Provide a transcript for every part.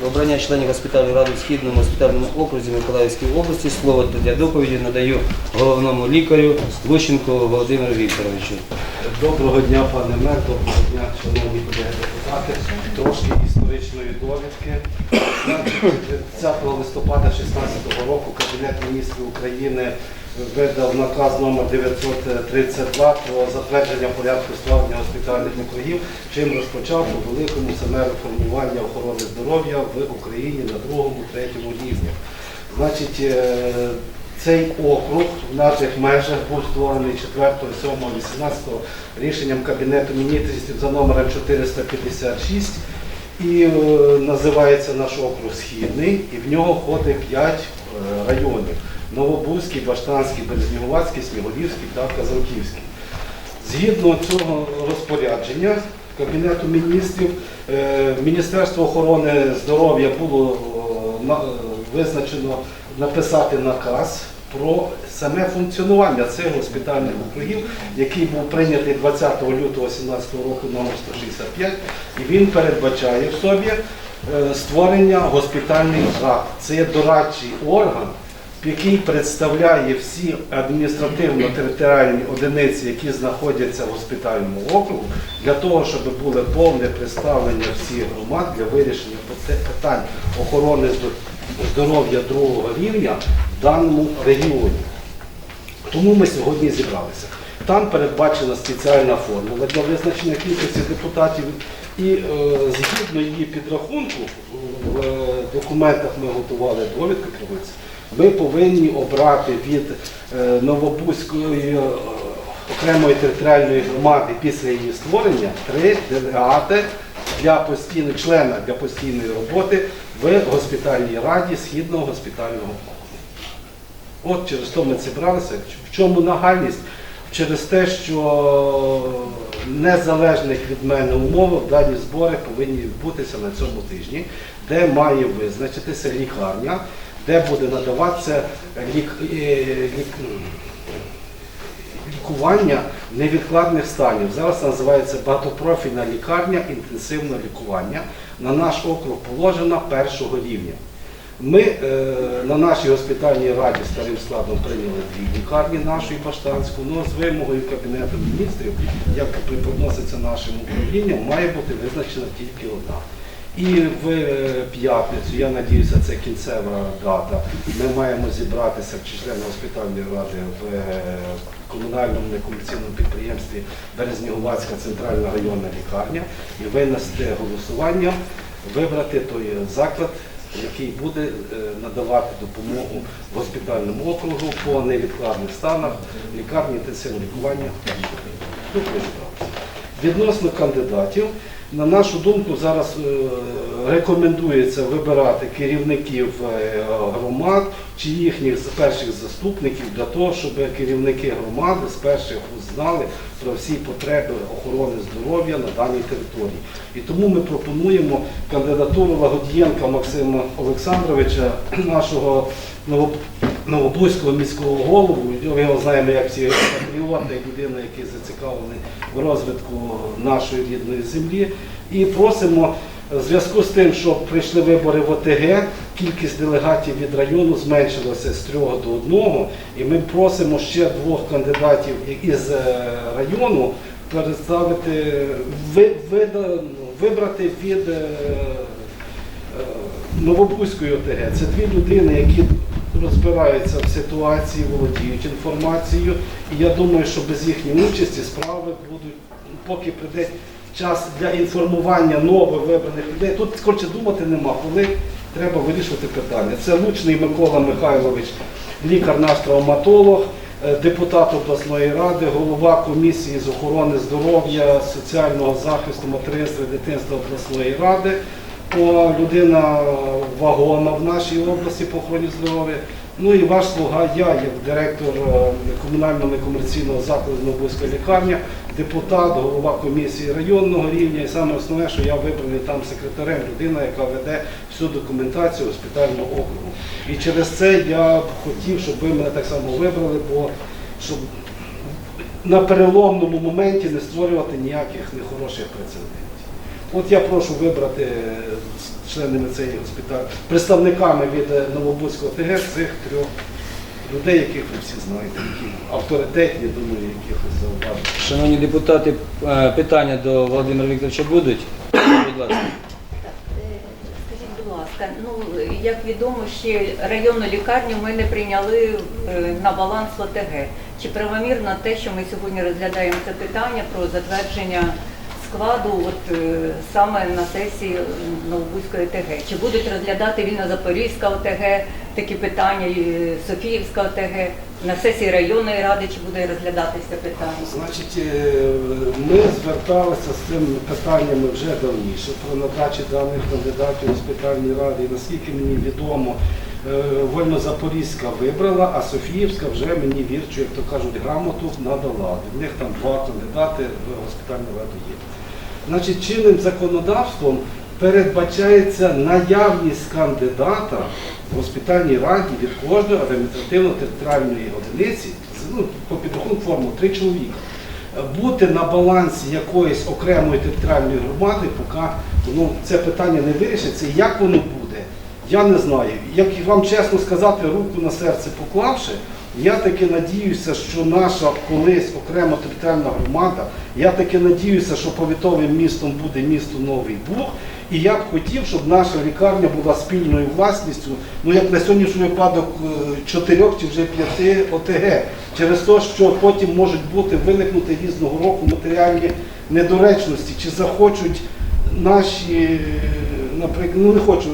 Про обрання членів госпітальної ради в Східному госпітальному окрузі Миколаївської області слово для доповіді надаю головному лікарю Лущенку Володимиру Вікторовичу. Доброго дня, пане мер, доброго дня, шановні колеги-депутати. Трошки історичної довідки. 30 листопада 2016 року Кабінет міністрів України видав наказ номер 932 про затвердження порядку створення госпітальних округів, чим розпочав по великому саме реформування охорони здоров'я в Україні на 2-3 рівнях. Значить, цей округ в наших межах був створений 4, 7, 18 рішенням Кабінету міністрів за номером 456 і називається наш округ Східний, і в нього входить 5 районів. Новобузький, Баштанський, Березнігуватський, Сміголівський та Казанківський. Згідно цього розпорядження Кабінету міністрів, Міністерство охорони здоров'я було визначено написати наказ про саме функціонування цих госпітальних округів, який був прийнятий 20 лютого 2017 року номер 165, і він передбачає в собі створення госпітальних рад. Це є дорадчий орган, який представляє всі адміністративно-територіальні одиниці, які знаходяться в госпітальному округу, для того, щоб було повне представлення всіх громад для вирішення питань охорони здоров'я 2-го рівня в даному регіоні. Тому ми сьогодні зібралися. Там передбачена спеціальна формула для визначення кількості депутатів, і згідно її підрахунку, в документах ми готували довідку про це, ми повинні обрати від Новобузької окремої територіальної громади після її створення 3 делегати члена для постійної роботи в госпітальній раді Східного госпітального округу. От через то ми зібралися. В чому нагальність? Через те, що незалежних від мене умов дані збори повинні відбутися на цьому тижні, де має визначитися лікарня, де буде надаватися лікування невідкладних станів. Зараз це називається багатопрофільна лікарня інтенсивного лікування. На наш округ положена 1-го рівня. Ми на нашій госпітальній раді старим складом прийняли 2 лікарні, нашу і Баштанську, але з вимогою Кабінету міністрів, як приподноситься нашим управлінням, має бути визначена тільки одна. І в п'ятницю, я сподіваюся, це кінцева дата, ми маємо зібратися члени госпітальної ради в комунальному некомерційному підприємстві Березнігуватська центральна районна лікарня і винести голосування, вибрати той заклад, який буде надавати допомогу госпітальному округу по невідкладних станах лікарні інтенсивного лікування. Відносно кандидатів, на нашу думку, зараз рекомендується вибирати керівників громад чи їхніх перших заступників для того, щоб керівники громади з перших знали про всі потреби охорони здоров'я на даній території. І тому ми пропонуємо кандидатуру Лагодієнка Максима Олександровича, нашого Новобузького міського голову. Ми його знаємо як всі патріоти, людина, який зацікавлений в розвитку нашої рідної землі. І просимо, в зв'язку з тим, що прийшли вибори в ОТГ, кількість делегатів від району зменшилася з 3 до 1, і ми просимо ще 2 кандидатів із району представити, вибрати від Новобузької ОТГ. Це 2 людини, які розбираються в ситуації, володіють інформацією, і я думаю, що без їхньої участі справи будуть, поки прийде час для інформування нових вибраних людей. Тут, коротше, думати нема, коли треба вирішувати питання. Це Лучний Микола Михайлович, лікар наш травматолог, депутат обласної ради, голова комісії з охорони здоров'я, соціального захисту, материнства і дитинства обласної ради. Людина вагона в нашій області по охороні здоров'я. Ну і ваш слуга, я, як директор комунального некомерційного закладу Новобузька лікарня, депутат, голова комісії районного рівня. І саме основне, що я вибраний там секретарем, людина, яка веде всю документацію госпітального округу. І через це я хотів, щоб ви мене так само вибрали, бо щоб на переломному моменті не створювати ніяких нехороших прецедентів. От я прошу вибрати членами цієї представниками від Новобузького ТГ цих трьох людей, яких ви всі знаєте, які авторитетні, думаю, якихось зауважень. Шановні депутати, питання до Володимира Вікторовича будуть? Будь ласка. Скажіть, будь ласка, як відомо, ще районну лікарню ми не прийняли на баланс ОТГ. Чи правомірно те, що ми сьогодні розглядаємо це питання про затвердження складу саме на сесії Новобузької ТГ? Чи будуть розглядати Вільно-Запорізька ОТГ такі питання, і Софіївська ОТГ? На сесії районної ради чи буде розглядатися питання? Значить, ми зверталися з цими питаннями вже давніше про надачі даних кандидатів у госпітальні ради. І наскільки мені відомо, Вольно-Запорізька вибрала, а Софіївська вже мені вірчу, як то кажуть, грамоту надала. В них там 2 кандидати в госпітальну раду є. Значить, чинним законодавством передбачається наявність кандидата в госпітальній раді від кожної адміністративно-територіальної одиниці, по підрахунку форму 3 чоловіка. Бути на балансі якоїсь окремої територіальної громади, поки це питання не вирішиться. І як воно буде, я не знаю. Як вам чесно сказати, руку на серце поклавши, я таки надіюся, що наша колись окрема територіальна громада, я таки надіюся, що повітовим містом буде місто Новий Буг. І я б хотів, щоб наша лікарня була спільною власністю, як на сьогоднішній випадок 4 чи вже 5 ОТГ. Через те, що потім можуть виникнути різного року матеріальні недоречності, чи захочуть наші, наприклад, не хочу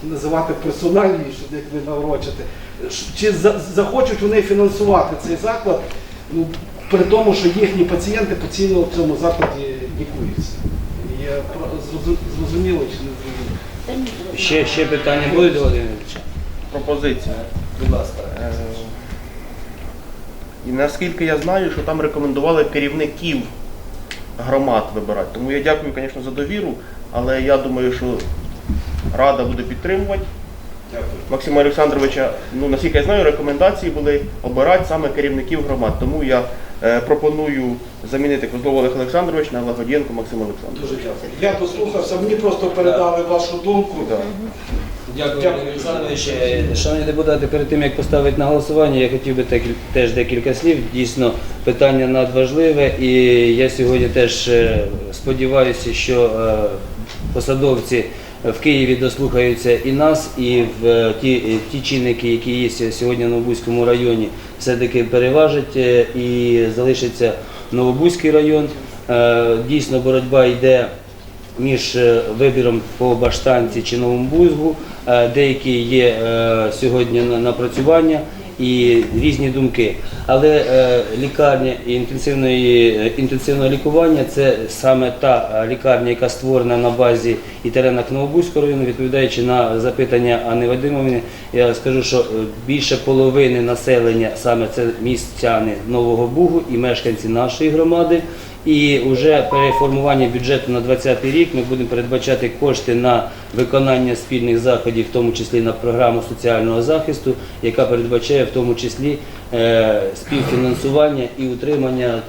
називати персональні, щоб як ви наврочите, чи захочуть вони фінансувати цей заклад, при тому, що їхні пацієнти постійно в цьому закладі лікуються. Я зрозуміло чи не зрозуміло? Ще питання будуть, Володимир Вікторович? Пропозиція. Будь ласка. І наскільки я знаю, що там рекомендували керівників громад вибирати. Тому я дякую, звісно, за довіру, але я думаю, що Рада буде підтримувати Дякую. Максима Олександровича. Наскільки я знаю, рекомендації були обирати саме керівників громад. Тому я пропоную замінити Козлова Олег Олександрович на Лагодієнко Максима Олександровича. Дуже дякую. Я дослухався, мені просто передали вашу думку. Дякую, Володимир Олександрович. Шановні депутати, перед тим, як поставити на голосування, я хотів би теж декілька слів. Дійсно, питання надважливе, і я сьогодні теж сподіваюся, що посадовці в Києві дослухаються і нас, і в ті чинники, які є сьогодні в Новобузькому районі, все-таки переважать і залишиться Новобузький район. Дійсно, боротьба йде між вибіром по Баштанці чи Новому Бузьгу. Деякі є сьогодні напрацювання і різні думки. Але лікарня інтенсивного лікування – це саме та лікарня, яка створена на базі і теренах Новобузького району. Відповідаючи на запитання Анни Вадимовни, я скажу, що більше половини населення саме це містяни Нового Бугу і мешканці нашої громади. І вже переформування бюджету на 2020 рік ми будемо передбачати кошти на виконання спільних заходів, в тому числі на програму соціального захисту, яка передбачає в тому числі співфінансування і утримання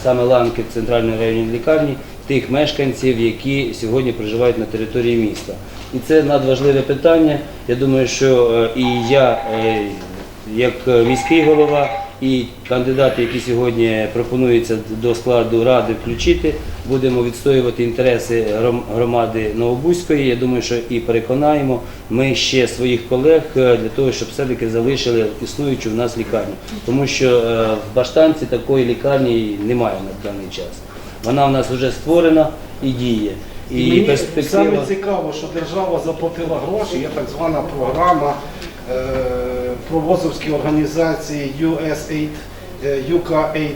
саме ланки центральної районної лікарні тих мешканців, які сьогодні проживають на території міста. І це надважливе питання. Я думаю, що і я, як міський голова, і кандидати, які сьогодні пропонуються до складу ради включити, будемо відстоювати інтереси громади Новобузької. Я думаю, що і переконаємо ми ще своїх колег для того, щоб все-таки залишили існуючу в нас лікарню. Тому що в Баштанці такої лікарні немає на даний час. Вона в нас вже створена і діє. І мені саме цікаво, що держава заплатила гроші, є так звана програма провозовської організації USAID, UKAID,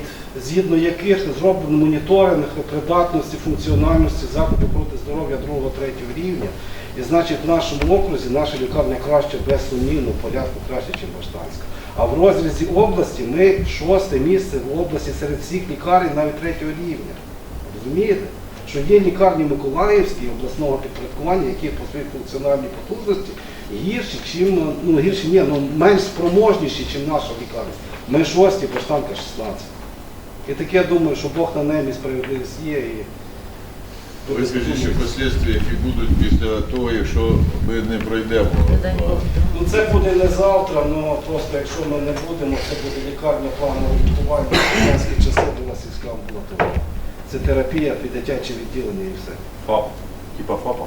згідно яких зроблено моніторинг придатності, функціональності закладів охорони здоров'я 2-3 рівня. І значить в нашому окрузі наша лікарня краще, безсумнівно, в порядку краще, ніж Баштанська. А в розрізі області ми 6-те місце в області серед всіх лікарень навіть 3-го рівня. Розумієте? Що є лікарні Миколаївські обласного підпорядкування, які по своїй функціональній потужності менш спроможніші, ніж наша лікарня. Ми 6-ті, Баштанка 16. І таке, я думаю, що Бог на небі справедливість є. І Ви скажіть, що послідствия, які будуть після того, якщо ми не пройдемо. Ну це буде не завтра, але просто якщо ми не будемо, це буде лікарня планового лікування, радянські частини на сільська амбулаторія. Це терапія під дитяче відділення і все. ФАП. Типа ФАПа.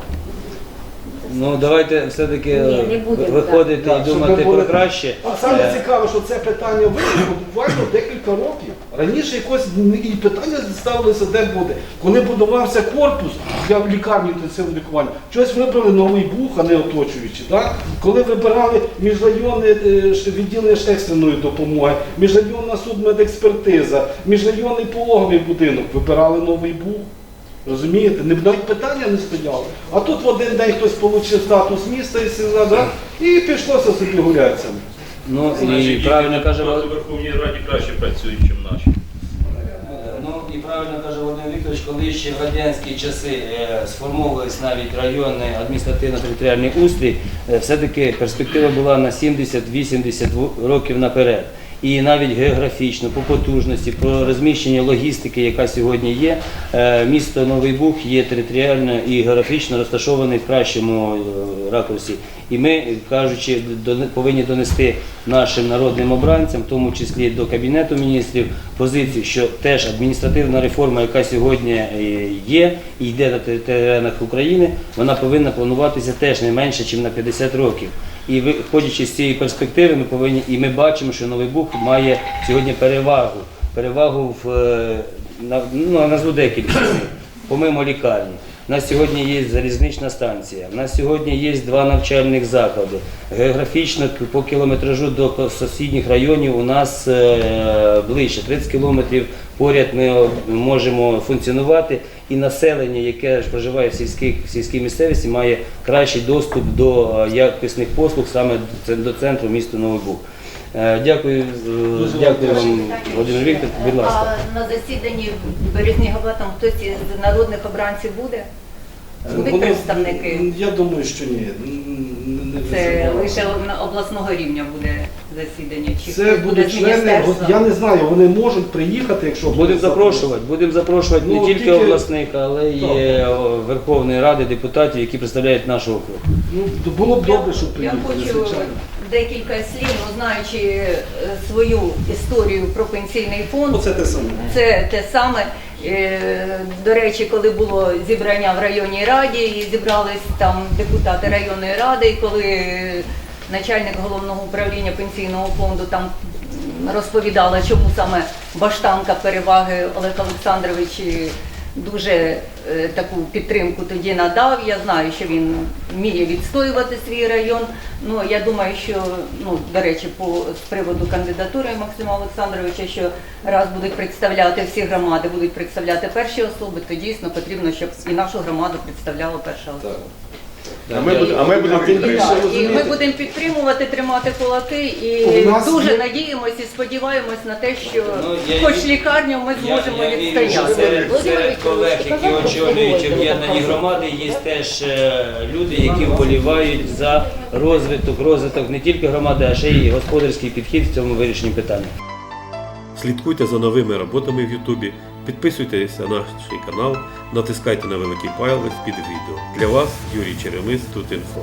Ну давайте все-таки Ні, не будемо, виходити так. і Щоб думати ми були- про краще. А саме цікаве, що це питання виникло буквально декілька років. Раніше якось і питання ставилося, де буде. Коли будувався корпус для лікарні інтенсивного лікування, щось вибрали новий бух, а не оточуючи. Да? Коли вибирали міжрайонне відділення ж екстреної допомоги, міжрайонна судмедекспертиза, міжрайонний пологовий будинок, вибирали новий бух. Розумієте? Навіть питання не стояло. А тут в один день хтось отримав статус міста і села, да? І пішлося собі гулятися. Ну і Значить, правильно каже депутати в Верховній Раді краще працюють, ніж наші. Ну і правильно каже Володимир Вікторович, коли ще в радянські часи сформовувались навіть районний адміністративно-територіальний устрій, все-таки перспектива була на 70-80 років наперед. І навіть географічно, по потужності, по розміщенню логістики, яка сьогодні є, місто Новий Буг є територіально і географічно розташований в кращому ракурсі. І ми, кажучи, повинні донести нашим народним обранцям, в тому числі до Кабінету міністрів, позицію, що теж адміністративна реформа, яка сьогодні є і йде на теренах України, вона повинна плануватися теж не менше, ніж на 50 років. І виходячи з цієї перспективи, ми повинні, і ми бачимо, що Новий Буг має сьогодні перевагу назву декілька, помимо лікарні. У нас сьогодні є залізнична станція, у нас сьогодні є 2 навчальних заклади. Географічно по кілометражу до сусідніх районів у нас ближче, 30 кілометрів поряд ми можемо функціонувати. І населення, яке проживає в сільській місцевості, має кращий доступ до якісних послуг саме до центру міста Новий Буг. Дякую вам, Володимир Вікторович, будь ласка. А на засіданні в Березнігова там хтось із народних обранців буде? Будуть представники? Я думаю, що ні. Не Це визивали. лише обласного рівня буде засідання? Чи Це хтось буде будуть з члени, міністерства? я не знаю, вони можуть приїхати, якщо Будемо запрошувати Ну, не тільки тільки- обласних, але й Верховної Ради депутатів, які представляють наш округ. Ну, було б добре, щоб Я приїхали, хочу звичайно. декілька слів, ну, знаючи свою історію про пенсійний фонд. Оце те саме. Це те саме. До речі, коли було зібрання в районній раді, і зібрались там депутати районної ради, і коли начальник головного управління пенсійного фонду там розповідала, чому саме Баштанка переваги Олег Олександрович дуже таку підтримку тоді надав. Я знаю, що він вміє відстоювати свій район. Ну, я думаю, що, ну, до речі, з приводу кандидатури Максима Олександровича, що раз будуть представляти всі громади, будуть представляти перші особи, то дійсно потрібно, щоб і нашу громаду представляла перша особа. А ми будемо А тим більше, підтримувати. І ми розумієте, будемо підтримувати, тримати кулаки і У нас дуже є- надіємося і сподіваємось на те, що Ну, я- хоч лікарню ми зможемо Я вірю, що відстояти. серед колег, які очолюють об'єднані громади, є теж люди, які вболівають за розвиток не тільки громади, а ще й господарський підхід в цьому вирішенні питання. Слідкуйте за новими роботами в Ютубі, підписуйтесь на наш канал, натискайте на великий палець під відео. Для вас Юрій Черемис, Тут інфо.